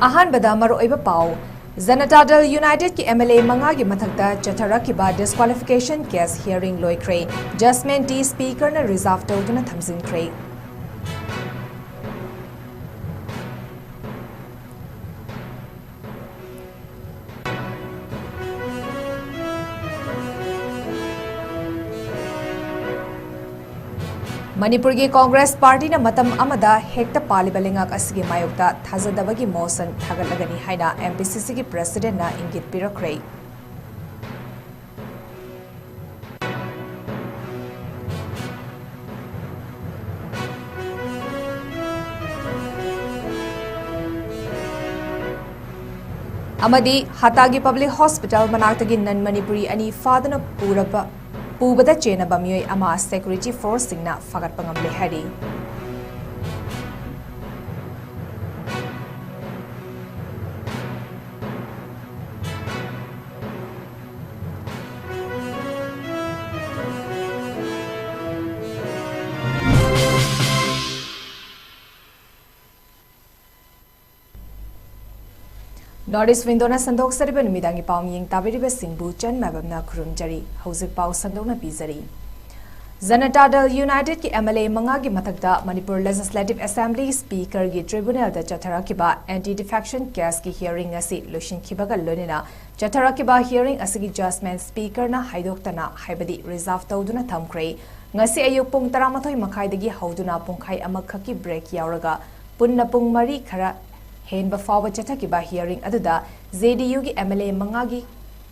Ahanbada maruoiba pau Janata Dal United ki MLA mangagi mathakta chatharakiba disqualification case hearing loikre judgment D speaker na reserve tawduna thamjinkhre. Manipur ki Congress Party na matam amada hekta palibalingak asigi mayokta thajadabagi motion thagalagani haina MPCC ki president na ingit pirakre. Amadi Hatagi Public Hospital manaktagi nan Manipuri ani fadana Pubada Chena Bamyoy Ama Security Force Singna Fagat Pangamle Hari. Northeast Windona Sandok Sariban Midangi Pawing Tabiriba Singbu Chen Mabamna Kurumjari, Hosik Pau Sandona Pizari. Janata Dal United ki MLA Mangagi Matakda Manipur Legislative Assembly Speaker ki Tribunal da Chatharakiba anti-defection case ki hearing asi Lushin Kibaga Lunina Chatharakiba hearing asigi judgment speaker na Haidoktana Haibadi reserve Tawduna Thamkre ngasi ayuk pung 13 makaidagi hauduna pungkai amakhaki break yauraga punna pung mari khara Henba fawa chathakiba hearing aduda JDU ki MLA mangagi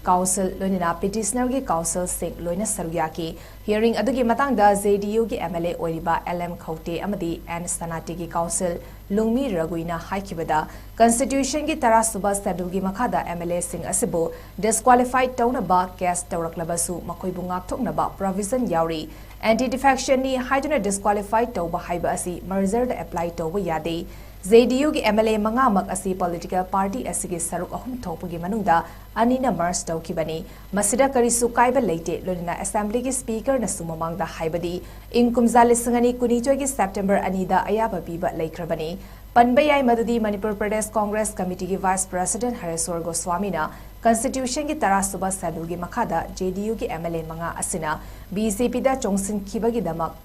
council loina petitioner ki council sing loina saruyaki hearing adugi matangda JDU ki MLA oiriba 𝐿𝐿𝐿𝐿 amadi N Sanati ki council lungmi raguina haikibada constitution ki tara suba schedule ki makhada MLA sing asibo disqualified tawnaba case tawraklabasu makoibu ngakthoknaba provision yauri anti-defection ni haiduna disqualified tawba haiba asi merger da apply tawba yade JDU ki MLA mangamak asi political party asigi saruk ahum thopagi manungda anina merge tawkibani masida karisu kaiba leite lorina assembly ki speaker na sumamangda haibadi 𝐂𝐢𝐯𝐞 𝐍𝐞𝐰𝐬 ki September anida ayaba biba laikrabani panbayai madudi Manipur Pradesh Congress Committee ki Vice President Hareswar Goswami na Constitution ki tara suba schedule ki makhada JDU ki MLA manga asina BJP da chongsin khibagi damak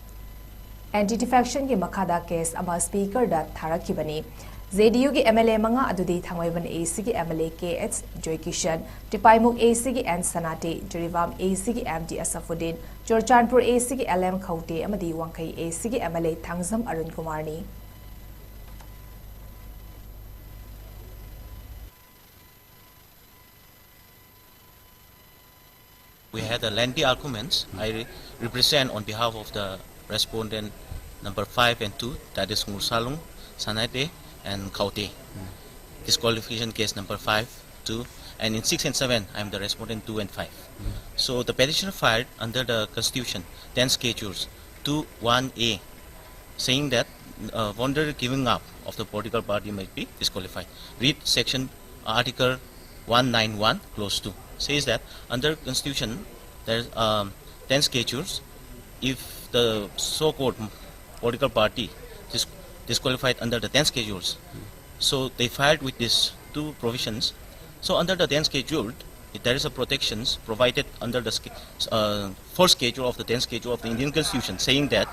anti-defection ki makhada case ama speaker da tharakibani JDU ki MLA manga adudi thangwaiban AC ki MLA 𝐾𝐻 Tipaimuk AC ki N Sanati Jirivam AC ki MD Asafuddin Churchandpur AC ki 𝐿𝐿𝐿 Khawte amadi Wangkai AC ki MLA Thangzam Arun Kumar ni We had a lengthy arguments. I represent on behalf of the respondent number 5 and 2, that is Ngursalung, Sanate, and Khawte. Disqualification case number 5, 2, and in 6 and 7, I am the respondent 2 and 5. So the petitioner filed under the Constitution 10 schedules 2(1)(a), saying that voluntary giving up of the political party might be disqualified. Read section Article 191 clause 2 says that under Constitution there are 10 schedules. If the so-called political party is disqualified under the 10 schedules, so they filed with these two provisions. So under the 10 schedule, there is a protections provided under the fourth schedule of the 10th schedule of the Indian Constitution, saying that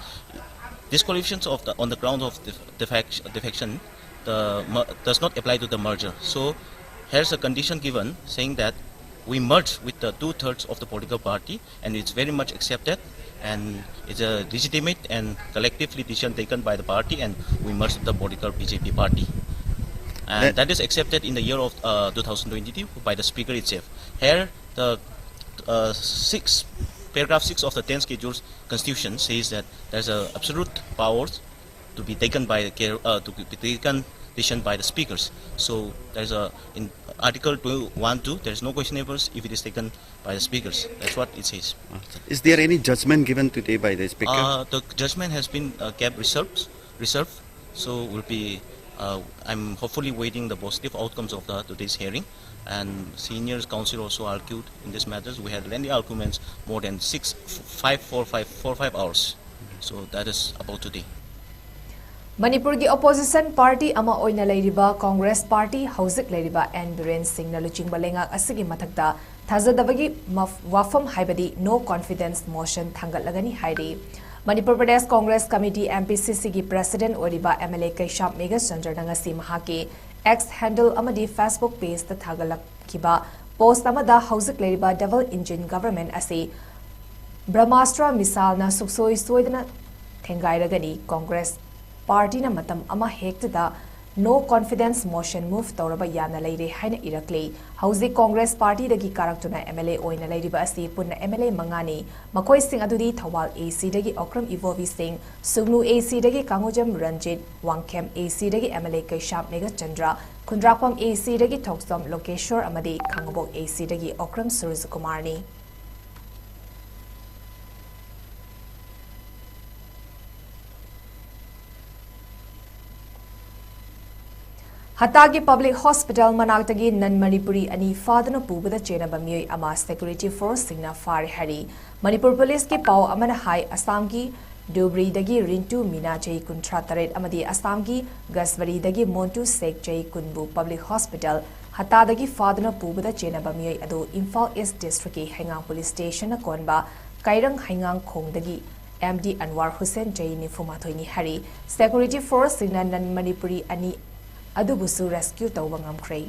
disqualifications of on the ground of defection does not apply to the merger. So here's a condition given saying that we merge with the 2/3 of the political party, and it's very much accepted, and it's a legitimate and collectively decision taken by the party, and we merge with the political BJP party. And that is accepted in the year of 2022 by the speaker itself. Here, the paragraph 6 of the 10th schedule's constitution says that there's a absolute powers to be taken by the decision by the speakers. So there's in Article 2(1)(2), there's no questionables if it is taken by the speakers. That's what it says. Is there any judgment given today by the speaker? The judgment has been kept reserved. So will be. I'm hopefully waiting the positive outcomes of today's hearing. And seniors counsel also argued in this matters. We had lengthy arguments, more than 4 or 5 hours. So that is about today. Manipur की opposition party ama oina leiriba Congress party hauzik leiriba N Biren Singh na luchingba lengak asigi mathakta thazadabagi wafam haibadi no confidence motion thangatlagani hairi Manipur Pradesh Congress Committee MPCC की president oriba MLA 𝐂𝐲𝐰𝐬 𝐁𝐫𝐴 ngasi mahaki X handle amadi Facebook page ta thagalakkiba post amada hauzik leiriba double engine government asi Brahmastra misalna suksoi soidana thengairagani Congress Party na matam ama hektada no confidence motion move tawraba yana leire haina irakle hauzi Congress Party dagi karaktuna MLA oina leiriba asi punna MLA mangani makoi sing adudi Thawal AC dagi Okram Ivovi Singh Sugnu AC dagi Kangojam Ranjit Wangkhem AC dagi MLA 𝐂𝐲𝐰𝐬 Chandra Kundrapam AC dagi Thoksom Lokeshwar amadi Khangabok AC dagi Okram Suryakumar ni Hatagi Public Hospital Manaktagi non Manipuri ani fadana pubada chenaba mioi ama security force singna far hari Manipur police ki pau amana hai Assam ki Dubri dagi Rintu Mina Chai Kuntra Taret amadi Assam ki Gaswari dagi Montu Sek Chai Kunbu Public Hospital Hata dagi fadana pubada chenaba mioi ado Imphal East District ki Hengang Police Station na konba Kairang Hengang Khong dagi MD Anwar Hussain Chai ni fumatoi ni hari security force singna non Manipuri ani adubusu rescue tawba ngamkhre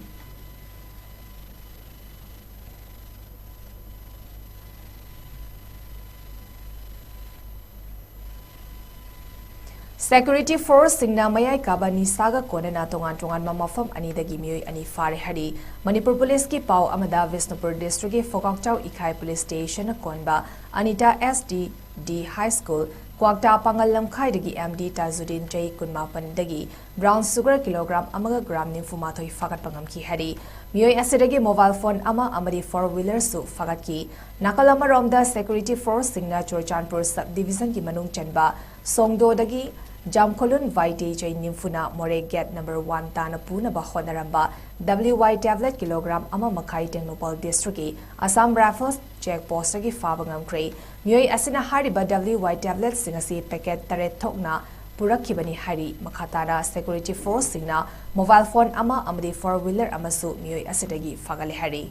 Security force singna mayai kaba nisaga konana tongan mamafam ani dagi mioi ani fare hari Manipur police ki pau amada Visnupur district ki 𝐶𝐲𝐼𝐬 police station konba Anita SD High School Kwakta Pangalam Khaidagi MD Tajuddin Chai Kunmapan dagi brown sugar kilogram amaga gram ninfumathoi fagat pangam ki hari mioi asidagi mobile phone ama amadi four wheeler su fagat ki nakalama romda security force singna Churchanpur subdivision ki manung chanba Songdo dagi Jamkolun Vaite Chai Nimfuna More Gate number 1 Tana Puna Bahonaramba WY tablet kilogram ama Makai Tengnopal district ki Assam Rifles check post gi Fabangam Kray Mioi Asina Hariba WY tablet singasi packet taret thokna Purakibani Hari Makhatara security force singna mobile phone ama amadi four wheeler amasu mioi asidagi fagale hari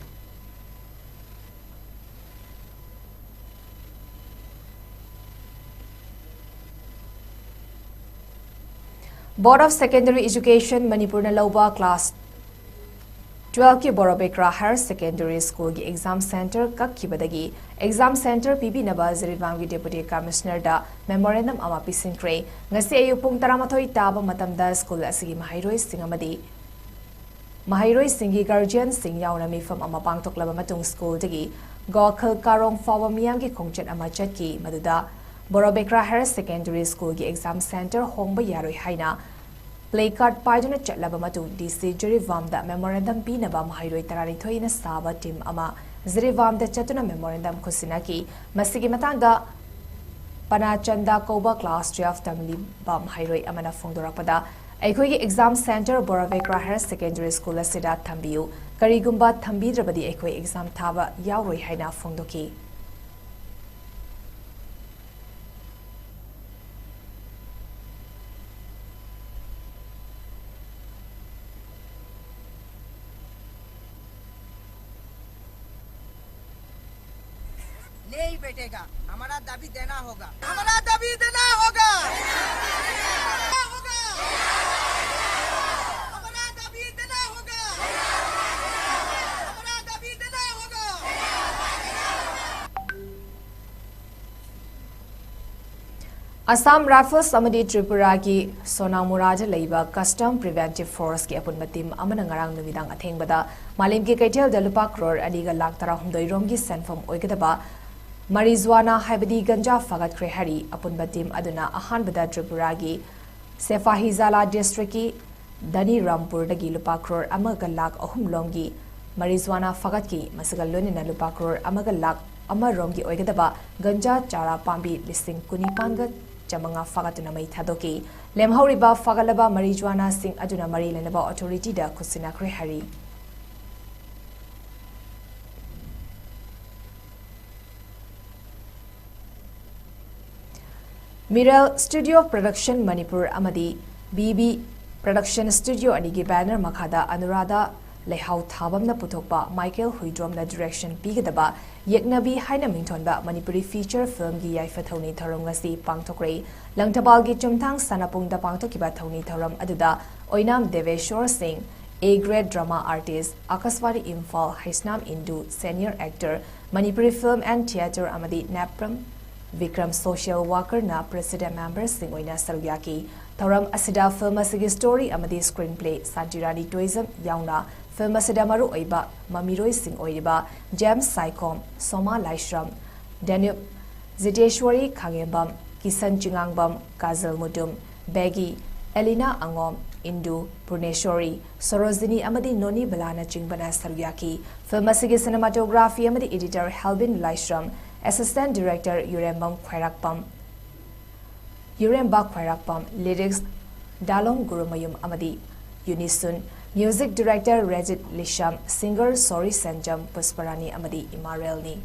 Board of Secondary Education Manipur na lauba class 12 ki Borobekra Higher Secondary School ki exam center kakkibadagi exam center PB naba Zirivamgi Deputy Commissioner da memorandum ama pisingkre ngasi ayu pung 13 taba matamda school asigi mahairoi singamadi mahairoi singi guardian sing yauna mifam ama pangtoklaba matung school dagi gokhal karong fawa miyam ki khongchat ama chatki maduda Borobekra Higher Secondary School ki exam center hongba yaroi haina placard paiduna chatlaba matu DC Jirivam da memorandum pinaba mahairoi tarari thoina saba team ama Jirivam da chatuna memorandum khusinaki masigi matangda panachanda koba class 12 tamli ba mahairoi amana phongdorapada aikhoi ki exam center Borobekra Higher Secondary School asida thambiu karigumba thambidrabadi aikhoi exam thaba yauroi haina phongdoki नहीं बैठेगा हमारा दाबी देना होगा हमारा दाबी देना होगा हमारा दाबी देना होगा हमारा दाबी देना होगा Assam Rifles amadi Tripura ki Sonamurada leiba Custom Preventive Force ki apun matim amana ngarang numidang athengbada malim ki kaitel da lupa crore adiga lakh tara humdoi rom ki senfam oigadaba Marijuana haibadi ganja fagat kre hari apun batim aduna ahan bada Tripura gi Sefahizala district ki Dani Rampur dagi lupa crore amaga lakh ahum longi Marijuana fagat ki masagal lonina lupa crore amaga lakh ama rom gi oigadaba ganja chara pambi listing kunipanga jamanga fagatuna mai thadoki lemhauriba fagalaba marijuana sing aduna mari lenaba authority da khusina kre hari Miral Studio of Production Manipur amadi BB Production Studio anigi banner makhada Anurada Lehau Thabamna Putokpa Michael Huidromna direction Pigadaba Yeknabi Haina Mingtonba Manipuri feature film gi Yaifa Thoni Thoram ngasi pangthokre Langtabalgi Chumthang Sanapungda pangthokiba Thoni Thoram aduda Oinam Deveshwar Singh A grade drama artist Akaswari Imphal Haisnam Indu senior actor Manipuri film and theatre amadi Napram Vikram social worker na president member sing oina sarugyaki Thoram asida film asigi story amadi screenplay Santirani tourism yauna film asida maru oiba mamiroi sing oiriba James Saikom Soma Laishram Danube Ziteshwari Khangembam Kisan Chingangbam Kazal Mudum Begi Elina Angom Indu Purneshwari Sorozini amadi Noni Balana Chingbana sarugyaki film asigi cinematography amadi editor Halbin Laishram Assistant Director Yuremba Khwairakpam Lyrics Dalong Gurumayum Amadi Unisun Music Director Rejit Lisham Singer Sori Sanjam Pusparani Amadi Imarelni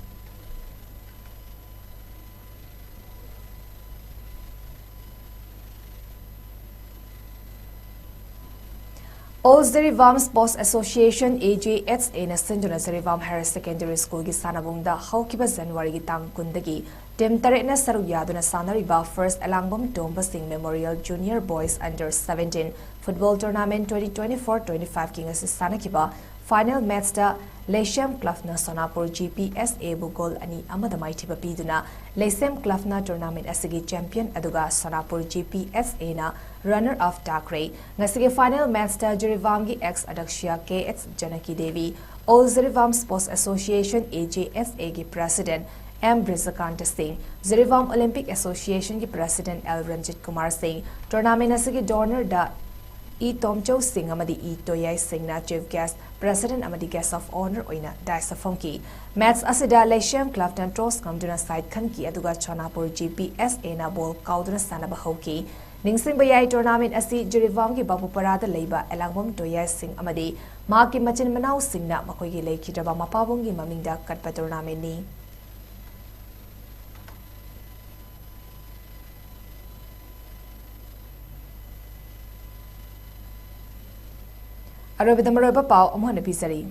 All Zerivam Sports Association AJSA na Sinduna Zerivam Higher Secondary School gi sanabungda haukiba January gi tang kundagi Tim Taret na saruyaduna sanariba First Alangbam Tomba Singh Memorial Junior Boys Under 17 Football Tournament 2024-25 ki ngasi sanakiba Final match da Leisem Club na Sonapur GPSA bugol ani amadamai thiba piduna Leisem Club na tournament asigi champion aduga Sonapur GPSA na runner up takre ngasige final match da Jirivam gi ex Adaksha 𝐋𝐢𝐯𝐞𝐿 All Zerivam Sports Association AJSA gi president M. Brizakanta Singh, Zerivam Olympic Association ki president L. Ranjit Kumar Singh, tournament asigi donor da 𝐻𝐸𝐯𝐶 Singh amadi 𝐻𝐸𝐸𝐸 Singh na chief guest president amadi guest of honor oina daisafongki match asida Leisem Club tan toss kamduna side khanki aduga Chonapur GPSA na ball kauduna sanaba hoki Ningsingbayai tournament asi Jirivam ki Bapuparada leiba Elangbam 𝐻𝐸𝐸 Singh amadi maki machin manau Singh na makoigi leikidaba mapabongi mamingda katpa tournament ni Arabida Maroba Pau Amhana Pisari.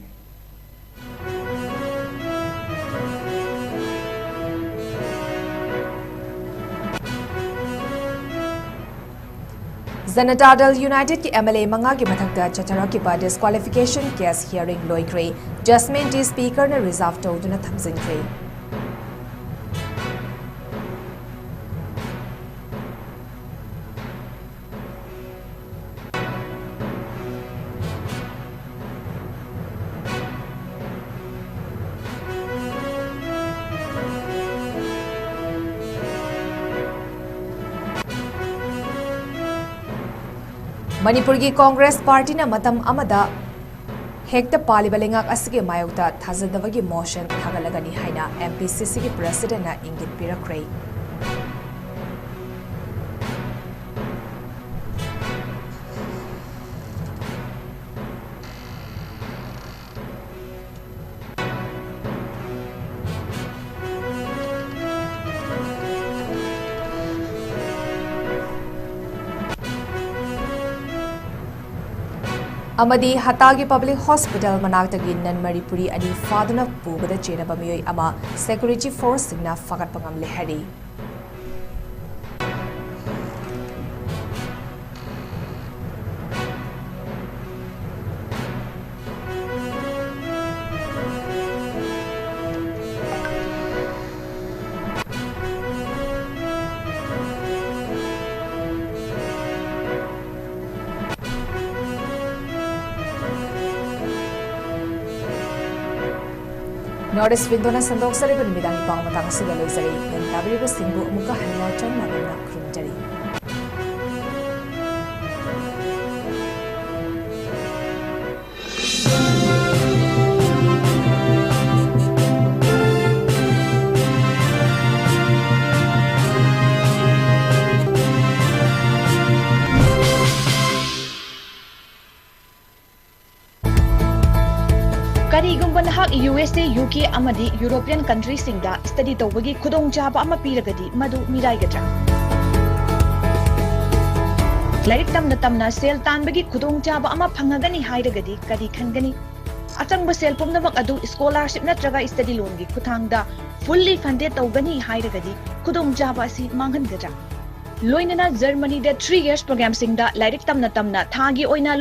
Janata Dal United ki MLA Manga ki mathakta Chataraki ba disqualification case hearing loikre Jasmine D speaker na reserve tawduna thamjinkhre Manipur ki Congress Party na matam amada hekta palibalengak asige mayokta thajadabagi motion thagalagani haina MPCC ki president na ingit pirakre Amadi Hatagi Public Hospital Manaktagi Nan Manipuri Adi Faduna Pubada Chenaba Miyoi Ama Security Force Signa Fakat Pangam Lehari. Notice Vindona Sandok Saribun Midang Pang Matang Sigalozari, and Tabriba Simbu Muka Hanya Chan Marina Krumjari. Karigumba nahak USA, UK amadi European countries singda study tawbagi khudong chaba ama piragadi madu mirai gadra लाइरिक तमना तमना सेल तानबगी खुदोंचाबा अमा फंगगनी हाइरगदी करी खनगनी अचंग cell पुमनमक अदु स्कॉलरशिप नत्रगा स्टडी लोन की खुथांगदा फुल्ली फंडेड तौगनी हाइरगदी खुदोंचाबा असि मांगनगजा लोइनना जर्मनी दे 3 years प्रोग्राम सिंगदा लाइरिक तमना तमना थागी ओइना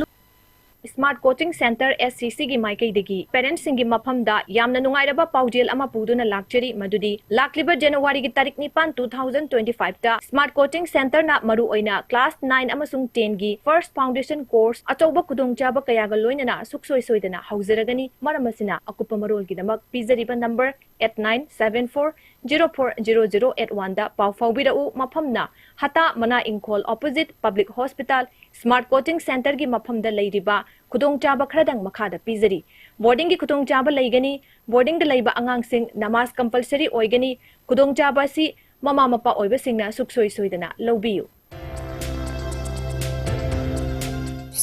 स्मार्ट कोचिंग सेंटर SCC की माइकईदगी पेरेंट्स सिंगी मफमदा यामना नुंगाइरबा पाउजेल अमा पुदुना लाक्चरी मदुदी लाक्लिबा जनवरी की तारीख 9 2025 ता स्मार्ट कोचिंग सेंटर ना मरु ओइना क्लास 9 अमसुंग 10 की फर्स्ट फाउंडेशन कोर्स अचौबा खुदोंचाबा कयागा लोइनना सुखसोय सोइदना हौजरगनी मरमसिना अकुपा मरोल की दमक पिजरीबा नंबर 8974040081 दा पाउ फाउबिरउ मफमना हता मना इंखोल opposite public hospital smart coaching centre की मफमदा लैरिबा खुदोंचाबा खरदंग मखादा पिजरी बोर्डिंग की खुदोंचाबा लैगनी बोर्डिंग द लैबा अंगांगसिंग नमाज कंपल्सरी ओइगनी खुदोंचाबा सि ममा मपा ओइबसिंगना सुखसोय सोइदना लौबियु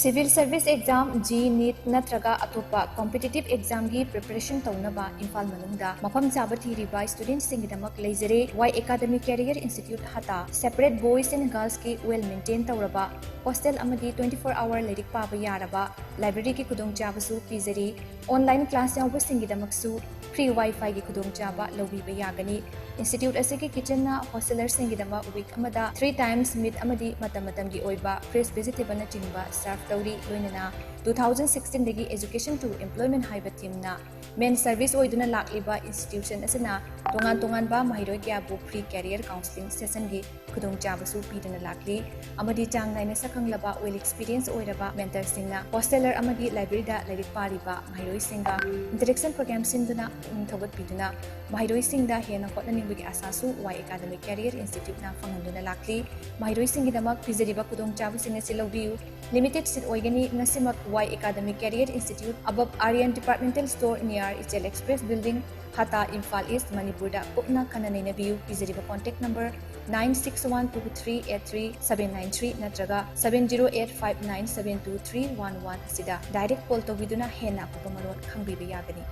civil service exam JEE NEET नत्रगा अतोपा कॉम्पिटिटिव एग्जाम की प्रिपरेशन तौनबा इम्फाल मनुंगदा मफम चाबा थीरिबा स्टूडेंट्स सिंगिदमक लेजरे वाई एकेडमिक कैरियर इंस्टीट्यूट हता सेपरेट बॉयज एंड गर्ल्स की वेल मेंटेन तौरबा हॉस्टल अमदी 24 आवर लेरिक पाबा यारबा लाइब्रेरी की खुदोंचाबसु पिजरी ऑनलाइन क्लास यावबा सिंगिदमकसु फ्री वाईफाई की खुदोंचाबा लौबिबा यागनी इंस्टीट्यूट असिकी किचन ना हॉस्टलर सिंगिदमा वीक अमदा 3 times मीट अमदी मतम मतम की ओइबा फ्रेश वेजिटेबल न चिंगबा सर्व तौरी लोइनना 2016 दगी एजुकेशन टू एम्प्लॉयमेंट हाइबा टीमना मेन सर्विस ओइदुना लाक्लिबा इंस्टीट्यूशन असना तोंगान तोंगान बा महिरोय क्याबु फ्री कैरियर काउंसलिंग सेशन की खुदोंचाबसु पीदना लाक्ली अमदी चांग नाइना सकंगलबा वेल एक्सपीरियंस ओइरबा मेंटर सिंगना हॉस्टलर अमदी लाइब्रेरी दा लाइरिक पारिबा महिरोय सिंगा इंटरेक्शन प्रोग्राम सिंदुना थोबत पीदुना महिरोय सिंगदा हेना होटनिंगबगी आसासु वाई एकेडमिक कैरियर इंस्टीट्यूट ना फंगंदुना लाक्ली महिरोय सिंगिदमक पिजरिबा खुदोंचाबसिंग असि लौबियु लिमिटेड सीट ओइगनी नसिमक वाई एकेडमिक कैरियर इंस्टीट्यूट अब आर्यन डिपार्टमेंटल स्टोर नियर इचल एक्सप्रेस बिल्डिंग हता इम्फाल ईस्ट मणिपुर दा कुपना खननैनबियु पिजरिबा कॉन्टैक्ट नंबर 9612383793 नत्रगा 7085972311 सिदा डायरेक्ट कॉल तौबिदुना हेना कुपा मरोन खंगबिबा यागनी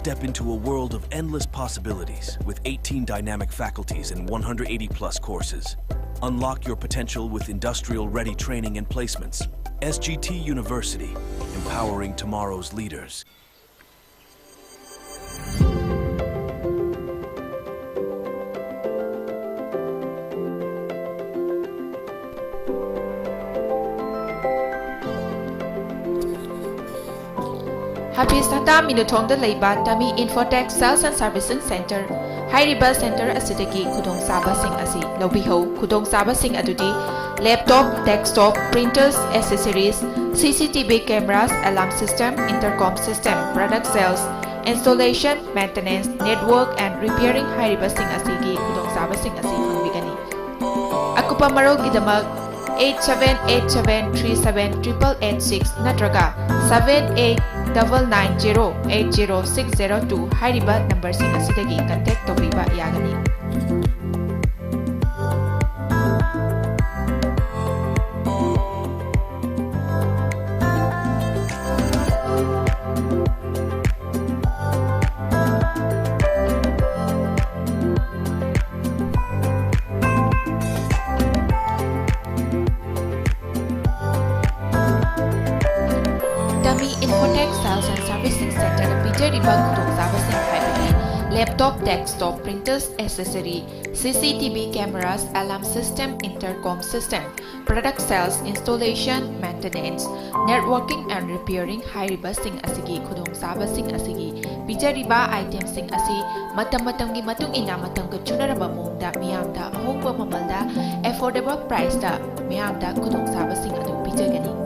Step into a world of endless possibilities with 18 dynamic faculties and 180 plus courses. Unlock your potential with industrial-ready training and placements. SGT University, empowering tomorrow's leaders. Happy Santa Minutong the Leiba Dami Infotech Sales and Servicing Center. Hairiba Center asidagi Kudong Saba Sing Asi. Lobiho Kudong Saba Sing Adudi. Laptop, desktop, printers, accessories, CCTV cameras, alarm system, intercom system, product sales, installation, maintenance, network and repairing Hairiba Sing Asigi Kudong Saba Sing Asi Fangbigani. Akupa Marog Idamag 8787378886 natraga 7899080602 hairiba number sing asidagi contact tobiba yagani. Infotech Sales and Servicing Center Peter Ibang Kudong Saba Sing Haibani laptop, desktop, printers, accessory, CCTV cameras, alarm system, intercom system, product sales, installation, maintenance, networking and repairing hairiba sing asigi khudong saba sing asigi bijariba item sing asi matam-matamgi matung ina matamga chunaraba mongda miyamda ahongba mamalda affordable price da miyamda khudong saba sing adu bijagani.